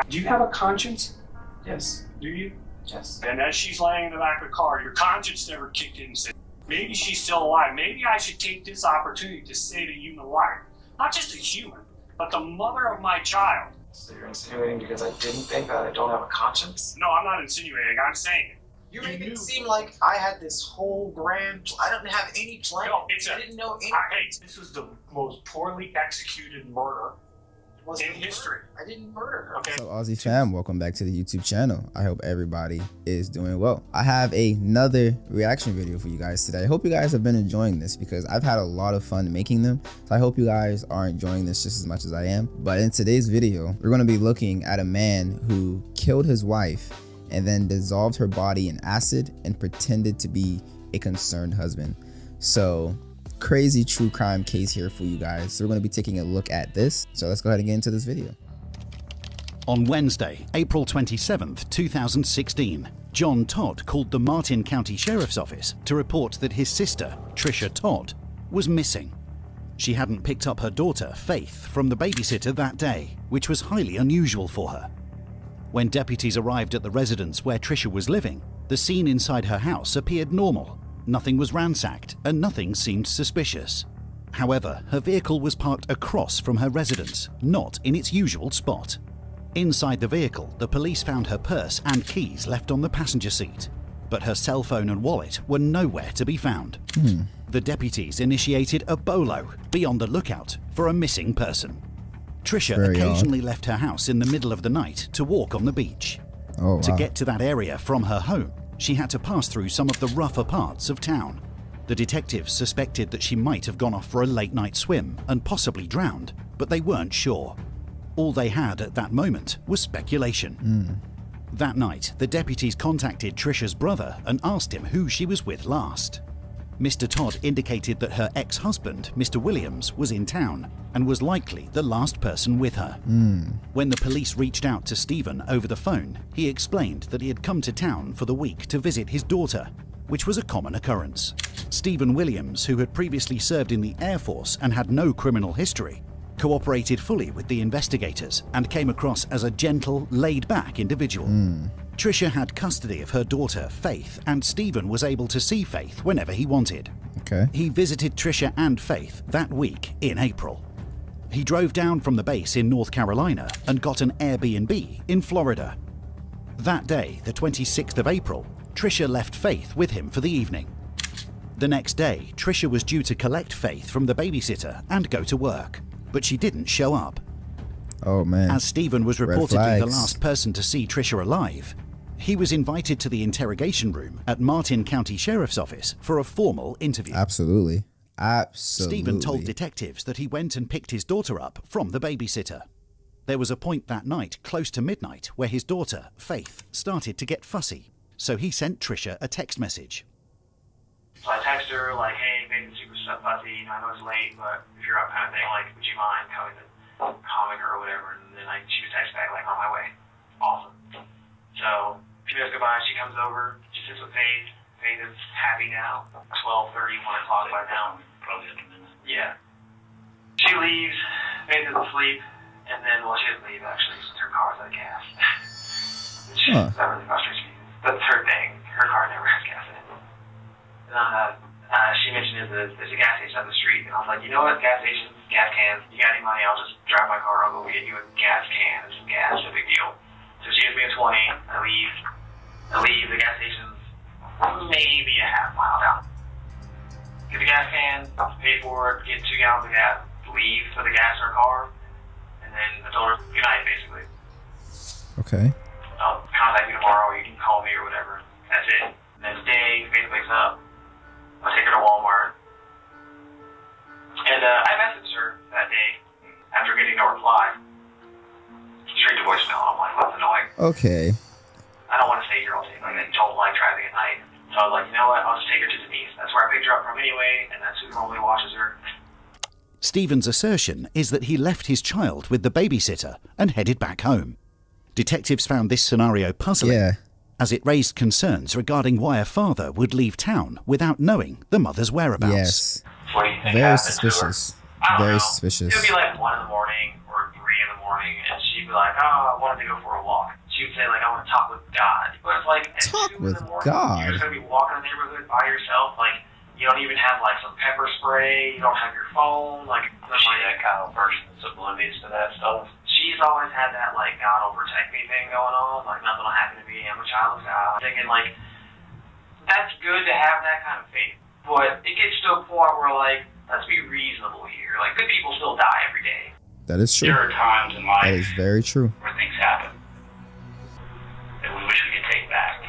Do you have a conscience? Yes. Do you? Yes. And as she's laying in the back of the car, your conscience never kicked in and said, maybe she's still alive. Maybe I should take this opportunity to save a human life. Not just a human, but the mother of my child. So you're insinuating because I didn't think that I don't have a conscience? No, I'm not insinuating. I'm saying it. You make it seem like I had this whole grand... I didn't have any plan. No, I didn't know any... This was the most poorly executed murder in history. I didn't murder her. Okay. So Aussie fam, welcome back to the YouTube channel. I hope everybody is doing well. I have another reaction video for you guys today. I hope you guys have been enjoying this because I've had a lot of fun making them. So I hope you guys are enjoying this just as much as I am. But in today's video, we're going to be looking at a man who killed his wife and then dissolved her body in acid and pretended to be a concerned husband. So crazy true crime case here for you guys. So we're going to be taking a look at this. So let's go ahead and get into this video. On Wednesday, April 27th, 2016, John Todd called the Martin County Sheriff's Office to report that his sister, Trisha Todd, was missing. She hadn't picked up her daughter, Faith, from the babysitter that day, which was highly unusual for her. When deputies arrived at the residence where Trisha was living, the scene inside her house appeared normal. Nothing was ransacked and nothing seemed suspicious. However, her vehicle was parked across from her residence, not in its usual spot. Inside the vehicle, the police found her purse and keys left on the passenger seat, but her cell phone and wallet were nowhere to be found. The deputies initiated a BOLO, be on the lookout for a missing person. Trisha occasionally left her house in the middle of the night to walk on the beach. To get to that area from her home, she had to pass through some of the rougher parts of town. The detectives suspected that she might have gone off for a late-night swim and possibly drowned, but they weren't sure. All they had at that moment was speculation. That night, the deputies contacted Trisha's brother and asked him who she was with last. Mr. Todd indicated that her ex-husband, Mr. Williams, was in town and was likely the last person with her. When the police reached out to Stephen over the phone, he explained that he had come to town for the week to visit his daughter, which was a common occurrence. Stephen Williams, who had previously served in the Air Force and had no criminal history, cooperated fully with the investigators and came across as a gentle, laid-back individual. Trisha had custody of her daughter, Faith, and Stephen was able to see Faith whenever he wanted. He visited Trisha and Faith that week in April. He drove down from the base in North Carolina and got an Airbnb in Florida. That day, the 26th of April, Trisha left Faith with him for the evening. The next day, Trisha was due to collect Faith from the babysitter and go to work, but she didn't show up. As Stephen was reportedly the last person to see Trisha alive, he was invited to the interrogation room at Martin County Sheriff's Office for a formal interview. Stephen told detectives that he went and picked his daughter up from the babysitter. There was a point that night, close to midnight, where his daughter, Faith, started to get fussy, so he sent Trisha a text message. So I texted her, like, hey, Faith is super fussy, I know it's late, but if you're up kind of thing, like, would you mind calming her or whatever? And then she was texting back, like, on my way. Awesome. So a few minutes go by, she comes over, she sits with Faith. Faith is happy now. 12:30, 1 o'clock by now. Probably in a minute. Yeah. She leaves, Faith is asleep, and then, well, she doesn't leave actually, her car's out of gas. That really frustrates me. That's her thing. Her car never has gas in it. And she mentioned there's a gas station up the street, and I was like, you know what, gas stations, gas cans, you got any money, I'll just drive my car, I'll go get you a gas can and some gas, no big deal. So she gives me a 20, I leave, the gas station's maybe a half mile down. Get the gas can, pay for it, get 2 gallons of gas, leave, put the gas in her car, and then I told her good night, basically. I'll contact you tomorrow, or you can call me or whatever. That's it. Next day, Faith wakes up, I take her to Walmart, and I messaged her that day after getting no reply. Straight to voicemail. I'm like, that's annoying. I don't want to stay here all day. Like, I don't like driving at night. So I was like, you know what? I'll just take her to Denise. That's where I picked her up from anyway, and that's who normally watches her. Stephen's assertion is that he left his child with the babysitter and headed back home. Detectives found this scenario puzzling, as it raised concerns regarding why a father would leave town without knowing the mother's whereabouts. What do you think Very happened suspicious. I don't know. Suspicious. It would be like 1 in the morning or 3 in the morning, and she be like, oh, I wanted to go for a walk. She would say, like, I want to talk with God. But it's like, at Talk 2 in with the morning, God? you're just going to be walking in the neighborhood by yourself. Like, you don't even have, like, some pepper spray. You don't have your phone. Like, is she that kind of person that's oblivious to that stuff? She's always had that, like, God will protect me thing going on. Like, nothing will happen to me. I'm a child of God. Thinking, like, that's good to have that kind of faith. But it gets to a point where, like, let's be reasonable here. Like, good people still die every day. That is true. There are times in life That is very true. where things happen that we wish we could take back.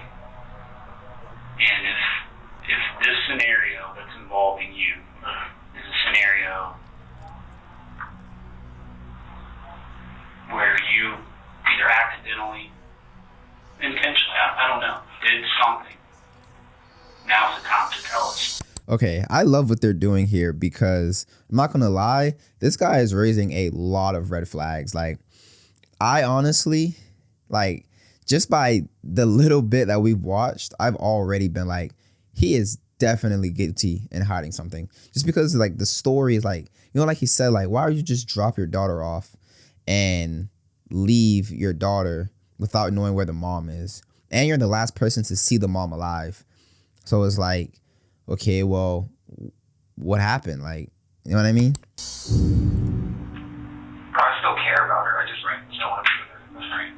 And if this scenario that's involving you is a scenario where you either accidentally, intentionally, I don't know, did something, now's the time to tell us. Okay, I love what they're doing here because I'm not gonna lie, this guy is raising a lot of red flags. Like, I honestly, like, just by the little bit that we've watched, I've already been like, he is definitely guilty in hiding something. Just because, like, the story is like, you know, like he said, like, why would you just drop your daughter off and leave your daughter without knowing where the mom is? And you're the last person to see the mom alive. So it's like, okay, well, what happened? Like, you know what I mean? I still care about her. I just don't want to be with her. That's right.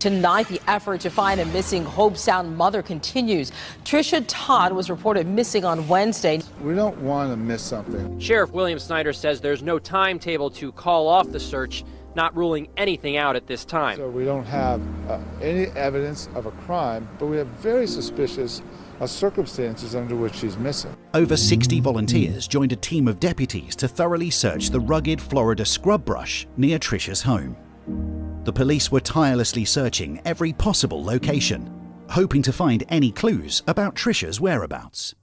Tonight, the effort to find a missing Hobe Sound mother continues. Trisha Todd was reported missing on Wednesday. We don't want to miss something. Sheriff William Snyder says there's no timetable to call off the search, not ruling anything out at this time. So we don't have any evidence of a crime, but we have very suspicious circumstances under which she's missing. Over 60 volunteers joined a team of deputies to thoroughly search the rugged Florida scrub brush near Trisha's home. The police were tirelessly searching every possible location, hoping to find any clues about Trisha's whereabouts.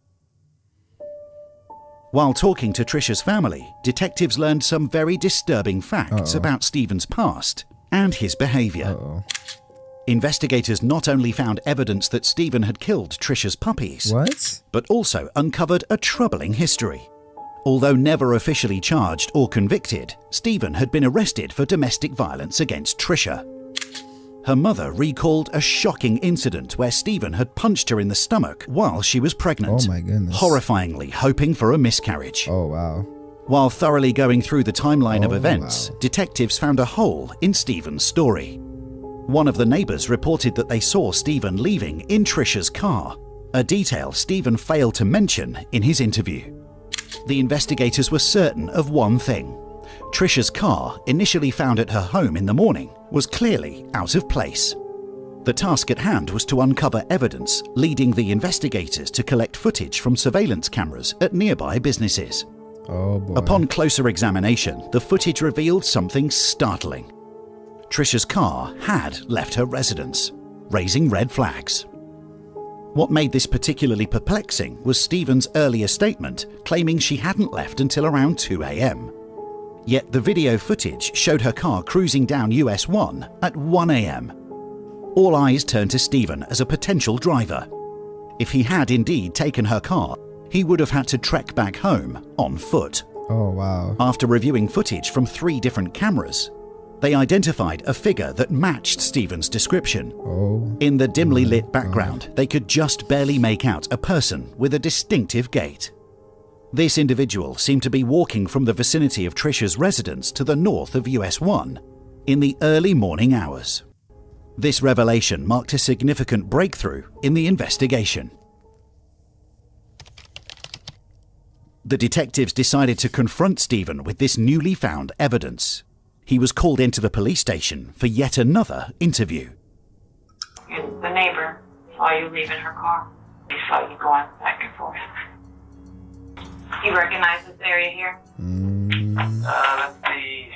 While talking to Trisha's family, detectives learned some very disturbing facts about Stephen's past and his behavior. Investigators not only found evidence that Stephen had killed Trisha's puppies, but also uncovered a troubling history. Although never officially charged or convicted, Stephen had been arrested for domestic violence against Trisha. Her mother recalled a shocking incident where Stephen had punched her in the stomach while she was pregnant, horrifyingly hoping for a miscarriage. Oh, wow. While thoroughly going through the timeline of events, detectives found a hole in Stephen's story. One of the neighbors reported that they saw Stephen leaving in Trisha's car, a detail Stephen failed to mention in his interview. The investigators were certain of one thing. Trisha's car, initially found at her home in the morning, was clearly out of place. The task at hand was to uncover evidence, leading the investigators to collect footage from surveillance cameras at nearby businesses. Oh boy. Upon closer examination, the footage revealed something startling. Trisha's car had left her residence, raising red flags. What made this particularly perplexing was Stephen's earlier statement claiming she hadn't left until around 2 a.m. Yet the video footage showed her car cruising down US 1 at 1 a.m. All eyes turned to Stephen as a potential driver. If he had indeed taken her car, he would have had to trek back home on foot. Oh, wow. After reviewing footage from 3 different cameras, they identified a figure that matched Stephen's description. In the dimly lit background, they could just barely make out a person with a distinctive gait. This individual seemed to be walking from the vicinity of Trisha's residence to the north of US 1 in the early morning hours. This revelation marked a significant breakthrough in the investigation. The detectives decided to confront Stephen with this newly found evidence. He was called into the police station for yet another interview. The neighbor saw you leaving her car. He saw you going back and forth. You recognize this area here? That's the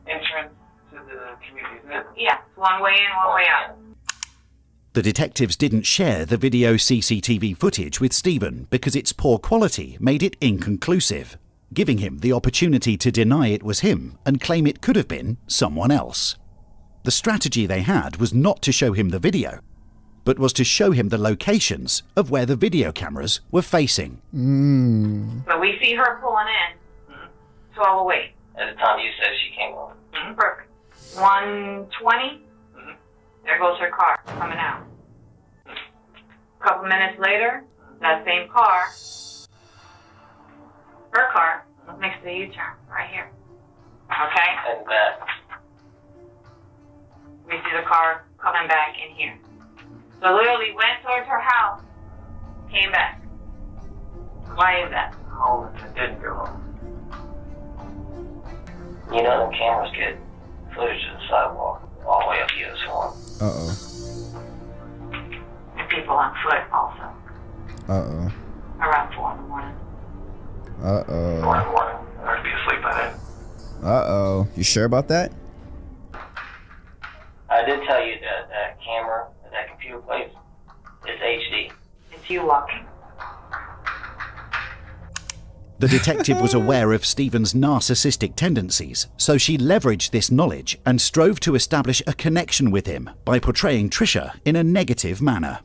entrance to the community, isn't it? Yeah, it's one way in, one way out. The detectives didn't share the video CCTV footage with Stephen because its poor quality made it inconclusive, giving him the opportunity to deny it was him and claim it could have been someone else. The strategy they had was not to show him the video, but was to show him the locations of where the video cameras were facing. So we see her pulling in. So I will wait. At the time you said she came over. Perfect. 1:20. There goes her car coming out. A couple minutes later, that same car, her car, makes the U-turn right here. Okay? And that. We see the car coming back in here. So literally went towards her house, came back. Why is that? Home and didn't go home. You know the cameras get footage of the sidewalk all the way up US 1. And people on foot also. Around 4 in the morning. 4 in the morning. I'd be asleep by then. You sure about that? I did tell you that that camera that that computer plays is HD. It's you walking. The detective was aware of Stephen's narcissistic tendencies, so she leveraged this knowledge and strove to establish a connection with him by portraying Trisha in a negative manner.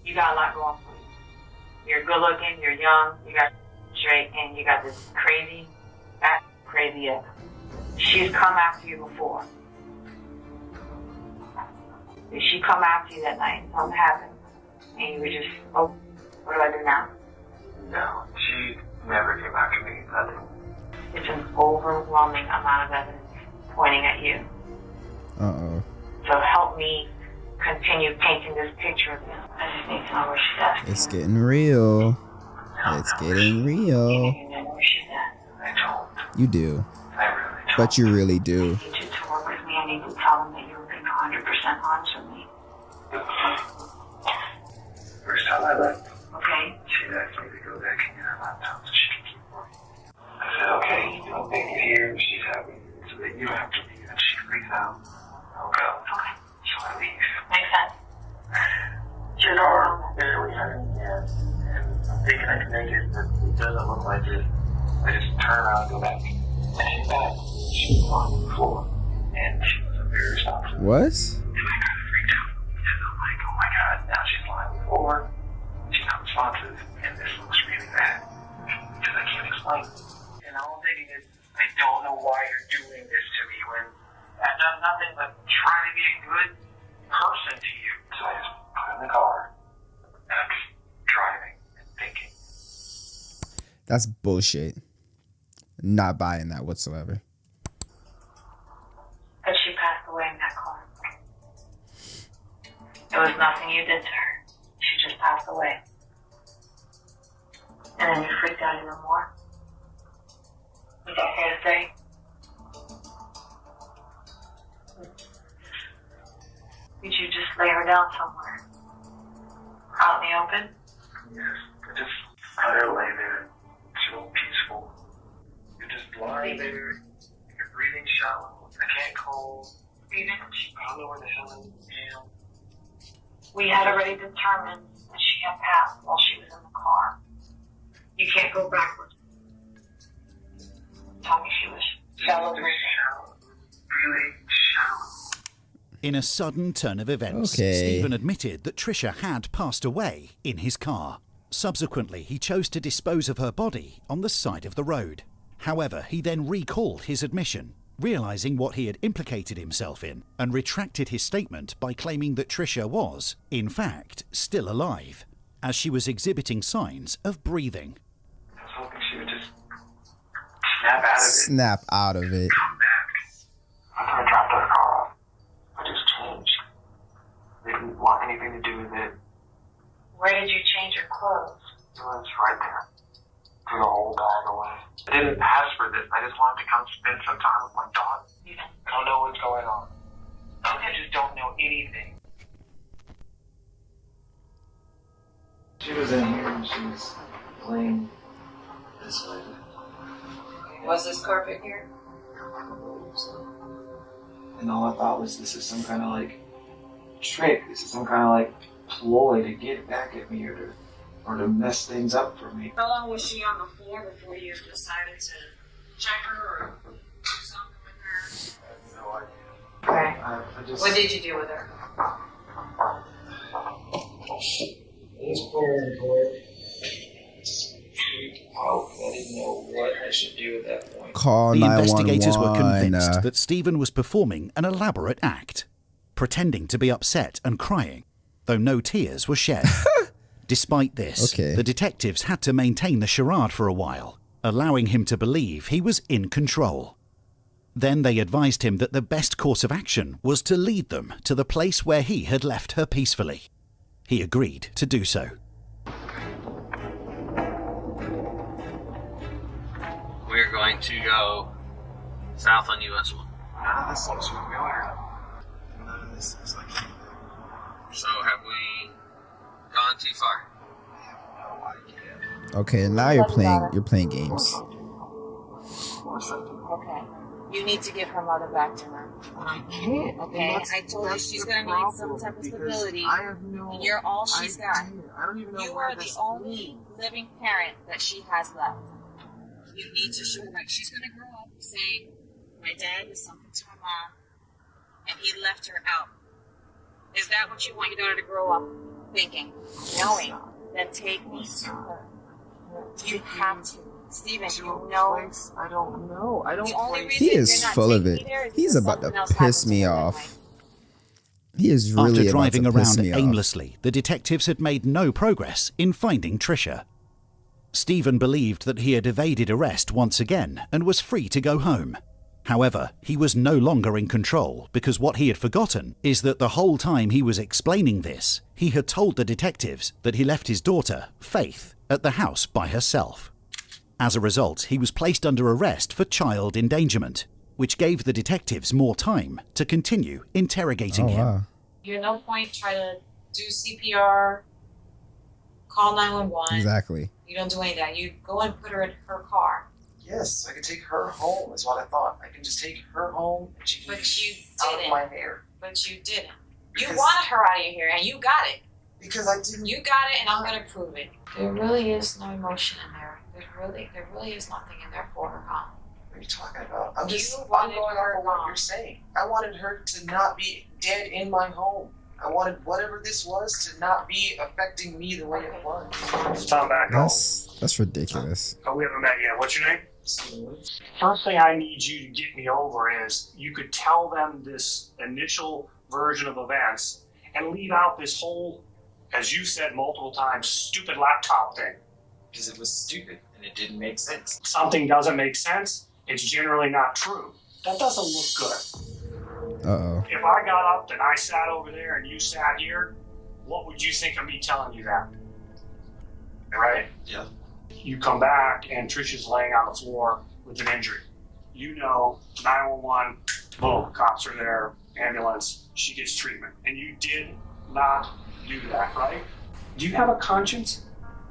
You got a lot going for you. You're good looking, you're young, you got straight, and you got this crazy ex. She's come after you before. Did she come after you that night and something happened? And you were just, oh, what do I do now? No, she never came after me. Nothing. It's an overwhelming amount of evidence pointing at you. So help me continue painting this picture of you. I just need to know where she's at. It's getting real. It's getting real. You know where she's at. I don't. You do. I really don't. But you really do. I need you to work with me. I need to tell them that you're being 100% honest with me. First time I left, Okay? she asked me to go back in her laptop so she can keep working. I said, okay, I'll make it here. She's happy. So that you don't have to leave. And she freaks out. I'll go. Okay. So I leave. Makes sense. She's hard. Barely hurt. Yeah. And I'm thinking I can make it, but it doesn't look like it. I just turn around and go back. And she's back. She was on the floor. And she was embarrassed. What? And I kind of freaked out. And I'm like, oh my God, now she's lying on the floor. She's not responsive. And this looks really bad. Because I can't explain. And all I'm thinking is, I don't know why you're doing this to me when I've done nothing but try to be a good person to you. So I just put in the car. And I'm just driving and thinking. That's bullshit. Not buying that whatsoever. But she passed away in that car. It was nothing you did to her. She just passed away. And then you freaked out even more. Is that fair to say? Did you just lay her down somewhere? Out in the open? Yes, I just let her lay there, so peaceful. You're just lying there, you're breathing shallow. I can't call. Breathing? I don't know where the hell I am. We had already determined that she had passed while she was in the car. You can't go backwards. Tell me she was shallow. Shallow. Really shallow. In a sudden turn of events, Stephen admitted that Trisha had passed away in his car. Subsequently, he chose to dispose of her body on the side of the road. However, he then recalled his admission, realizing what he had implicated himself in, and retracted his statement by claiming that Trisha was, in fact, still alive, as she was exhibiting signs of breathing. I was hoping she would just snap out of it. Snap out of it. Come back. After I dropped her car off, I just changed. Didn't want anything to do with it. Where did you change your clothes? It was right there. Threw the whole bag away. I didn't ask for this. I just wanted to come spend some time with my daughter. I don't know what's going on. I just don't know anything. She was in here and she was playing this way. Was this carpet here? And all I thought was, this is some kind of like trick. This is some kind of like ploy to get back at me or to mess things up for me. How long was she on the floor before you decided to check her or do something with her? I have no idea. Okay. I just, What did you do with her? Let's put her in court. Oh, I didn't know what I should do at that point. Call the 911. investigators were convinced that Stephen was performing an elaborate act, pretending to be upset and crying, though no tears were shed. Despite this, the detectives had to maintain the charade for a while, allowing him to believe he was in control. Then they advised him that the best course of action was to lead them to the place where he had left her peacefully. He agreed to do so. We're going to go south on US 1. This seems familiar. None of this is like... So have we gone too far? I have no idea. Okay, now you're playing games. Okay. You need to give her mother back to her. I can't. Okay, I told you she's going to need some type of stability. I have no... And you're all she's got. I don't even know. You are the only living parent that she has left. You need to show her, like, she's going to grow up saying, my dad did something to my mom, and he left her out. Is that what you want your daughter to grow up thinking? Knowing? Then take me to her. You have to. Steven, you know. I don't know. I don't. He is full of it. He's about to piss me off. He is really about to piss me off. After driving around aimlessly, the detectives had made no progress in finding Trisha. Stephen believed that he had evaded arrest once again and was free to go home. However, he was no longer in control because what he had forgotten is that the whole time he was explaining this, he had told the detectives that he left his daughter, Faith, at the house by herself. As a result, he was placed under arrest for child endangerment, which gave the detectives more time to continue interrogating him. You at no point try to do CPR, call 911. Exactly. You don't do any of that. You go and put her in her car. Yes, I can take her home, is what I thought. I can just take her home and she can get out of my hair. But you didn't. You wanted her out of your hair, and you got it. Because I didn't. You got it, and I'm going to prove it. There really is no emotion in there. There really is nothing in there for her, huh? What are you talking about? I'm going over what you're saying. I wanted her to not be dead in my home. I wanted whatever this was to not be affecting me the way it was. Tom back home. That's ridiculous. Oh, we haven't met yet. What's your name? First thing I need you to get me over is you could tell them this initial version of events and leave out this whole, as you said multiple times, stupid laptop thing. Because it was stupid and it didn't make sense. Something doesn't make sense, it's generally not true. That doesn't look good. Uh-oh. If I got up and I sat over there and you sat here, what would you think of me telling you that? Right? Yeah. You come back and Trisha's laying on the floor with an injury. You know, 911, boom, cops are there, ambulance, she gets treatment. And you did not do that, right? Do you have a conscience?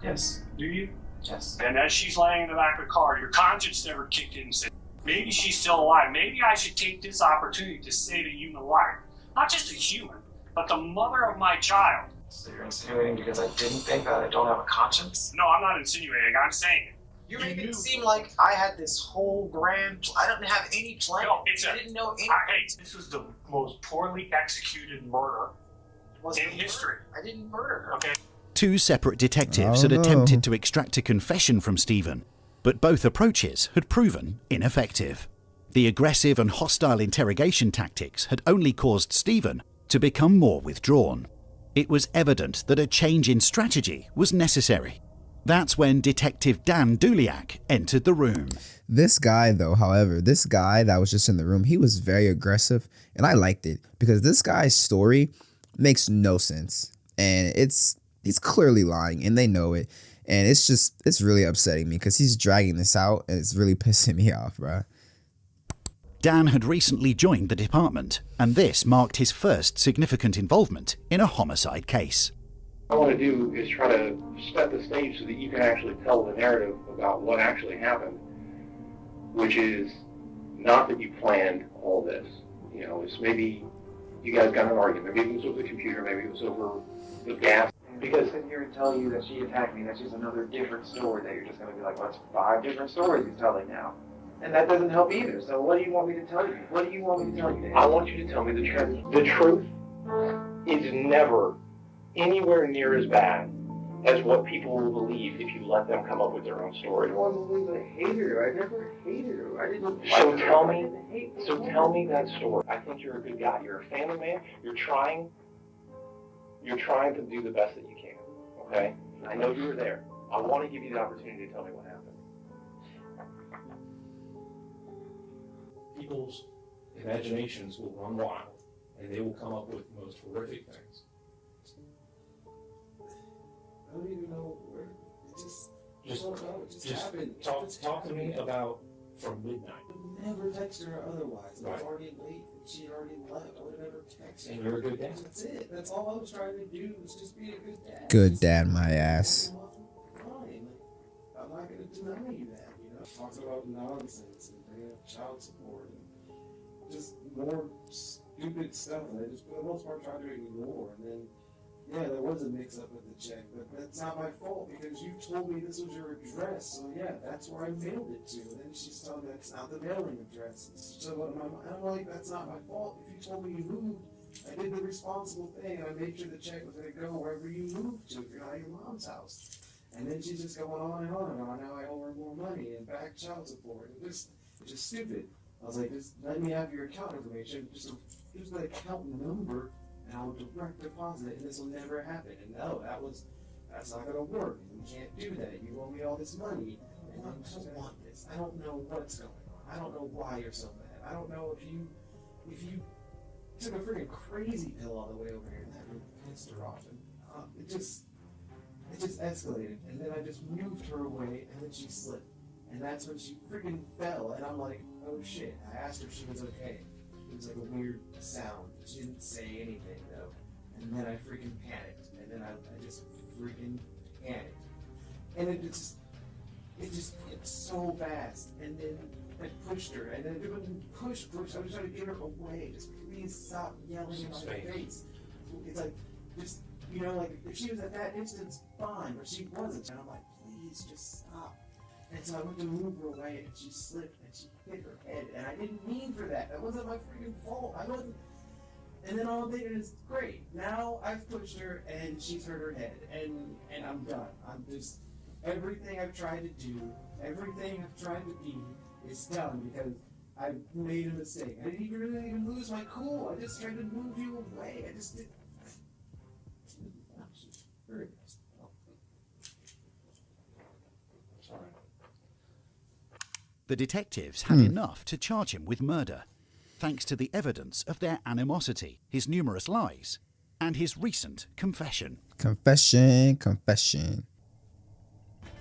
Yes. Do you? Yes. And as she's laying in the back of the car, your conscience never kicked in and said, maybe she's still alive. Maybe I should take this opportunity to save a human life. Not just a human, but the mother of my child. So you're insinuating because I didn't think that I don't have a conscience? No, I'm not insinuating. I'm saying it. You make it seem like I had this whole grand... I didn't have any plan. No, I didn't know any... This was the most poorly executed murder in history. I didn't murder her. Okay. Two separate detectives had attempted to extract a confession from Stephen, but both approaches had proven ineffective. The aggressive and hostile interrogation tactics had only caused Stephen to become more withdrawn. It was evident that a change in strategy was necessary. That's when Detective Dan Duliak entered the room. This guy, though, however, this guy that was just in the room, he was very aggressive, and I liked it because this guy's story makes no sense, and he's clearly lying, and they know it, and it's really upsetting me because he's dragging this out, and it's really pissing me off, bro. Dan had recently joined the department, and this marked his first significant involvement in a homicide case. What I want to do is try to set the stage so that you can actually tell the narrative about what actually happened, which is not that you planned all this. You know, it's maybe you guys got in an argument. Maybe it was over the computer, maybe it was over the gas. Because sitting here and telling you that she attacked me, that's just another different story that you're just going to be like, what's 5 different stories he's telling now? And that doesn't help either. So what do you want me to tell you? What do you want me to tell you? I want you to tell me the truth. The truth is never anywhere near as bad as what people will believe if you let them come up with their own story. I don't believe I hated her. I never hated her. I didn't. So tell me that story. I think you're a good guy. You're a family man. You're trying to do the best that you can. Okay? I know you were there. I want to give you the opportunity to tell me what happened. People's imaginations will run wild, and they will come up with the most horrific things. I don't even know where. Just happened. Talk to me about from midnight. I never texted her otherwise. It was Right. already late and she had already left. I would have never texted her. And you're a good dad. That's it. That's all I was trying to do was just be a good dad. Good dad, my ass. Fine. I'm not going to deny you that, you know? Talks about nonsense and bringing up child support and just more stupid stuff that I just, for the most part, tried to ignore. And then, yeah, there was a mix-up with the check, but that's not my fault because you told me this was your address. So, yeah, that's where I mailed it to. And then she's telling me that's not the mailing address. So I'm like, that's not my fault. If you told me you moved, I did the responsible thing, and I made sure the check was going to go wherever you moved to if you're not at your mom's house. And then she's just going on and on and on. Now I owe her more money and back child support. It's just stupid. I was like, just let me have your account information. Here's the account number, and I'll direct deposit it, and this will never happen. And no, that's not going to work. You can't do that. You owe me all this money, and I don't want this. I don't know what's going on. I don't know why you're so mad. I don't know if you took a freaking crazy pill all the way over here and that really pissed her off. And it just escalated. And then I just moved her away, and then she slipped. And that's when she freaking fell. And I'm like, oh shit. I asked her if she was okay. It was like a weird sound. She didn't say anything though. And then I freaking panicked. And then I just freaking panicked. And it's so fast. And then I pushed her. And then it wasn't push. I was trying to get her away. Just please stop yelling in my face. It's like, just, you know, like if she was at that distance, fine. But she wasn't. And I'm like, please just stop. And so I went to move her away, and she slipped, and she hit her head, and I didn't mean for that. That wasn't my freaking fault. I wasn't. And then all I'm thinking is, great, now I've pushed her, and she's hurt her head, and I'm done. I'm just, everything I've tried to do, everything I've tried to be, is done, because I made a mistake. I didn't even lose my cool. I just tried to move you away. I just did. Very nice. The detectives had enough to charge him with murder, thanks to the evidence of their animosity, his numerous lies, and his recent confession. Confession.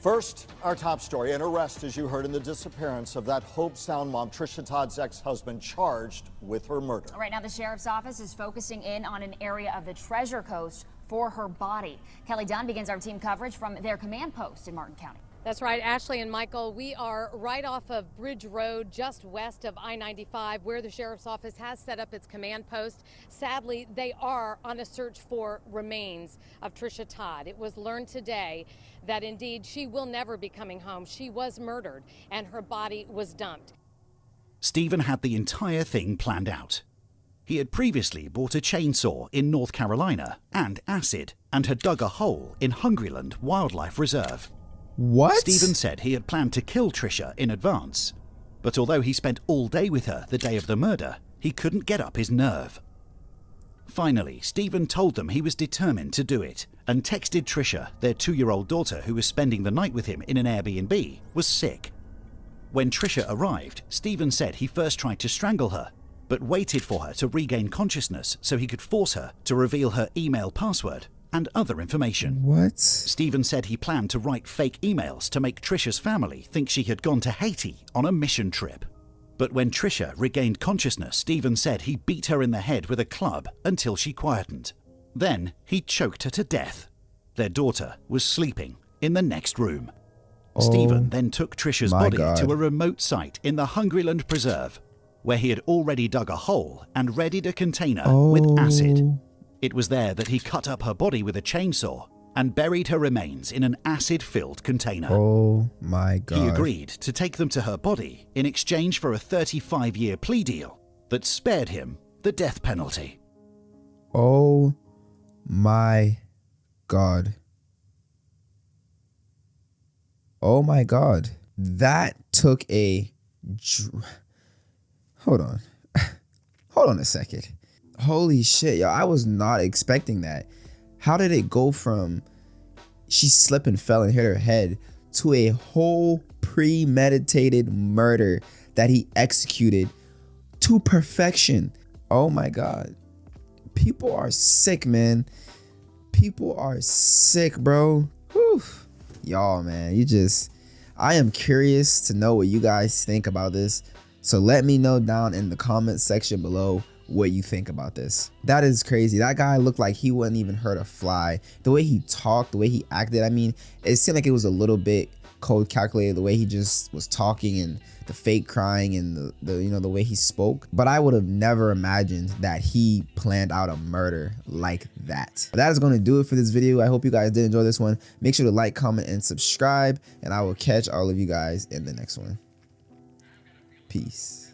First, our top story, an arrest, as you heard, in the disappearance of that Hobe Sound mom, Trisha Todd's ex-husband, charged with her murder. Right now, the sheriff's office is focusing in on an area of the Treasure Coast for her body. Kelly Dunn begins our team coverage from their command post in Martin County. That's right, Ashley and Michael. We are right off of Bridge Road, just west of I-95, where the sheriff's office has set up its command post. Sadly, they are on a search for remains of Trisha Todd. It was learned today that indeed she will never be coming home. She was murdered and her body was dumped. Stephen had the entire thing planned out. He had previously bought a chainsaw in North Carolina and acid, and had dug a hole in Hungryland Wildlife Reserve. What? Stephen said he had planned to kill Trisha in advance, but although he spent all day with her the day of the murder, he couldn't get up his nerve. Finally, Stephen told them he was determined to do it, and texted Trisha, their 2-year-old daughter who was spending the night with him in an Airbnb, was sick. When Trisha arrived, Stephen said he first tried to strangle her, but waited for her to regain consciousness so he could force her to reveal her email password and other information. What? Stephen said he planned to write fake emails to make Trisha's family think she had gone to Haiti on a mission trip. But when Trisha regained consciousness, Stephen said he beat her in the head with a club until she quietened. Then he choked her to death. Their daughter was sleeping in the next room. Stephen then took Trisha's body to a remote site in the Hungryland Preserve, where he had already dug a hole and readied a container with acid. It was there that he cut up her body with a chainsaw and buried her remains in an acid-filled container. Oh my God. He agreed to take them to her body in exchange for a 35-year plea deal that spared him the death penalty. Oh my God. Oh my God. That took a... Hold on. Hold on a second. Holy shit, yo. I was not expecting that. How did it go from she slipped and fell and hit her head to a whole premeditated murder that he executed to perfection? Oh my God. People are sick, man. People are sick, bro. Whew. Y'all, man, I am curious to know what you guys think about this. So let me know down in the comment section below what you think about this. That is crazy. That guy looked like he wouldn't even hurt a fly. The way he talked, the way he acted, I mean, it seemed like it was a little bit cold calculated, the way he just was talking and the fake crying and the way he spoke. But I would have never imagined that he planned out a murder like that. But that is going to do it for this video. I hope you guys did enjoy this one. Make sure to like, comment, and subscribe, and I will catch all of you guys in the next one. Peace.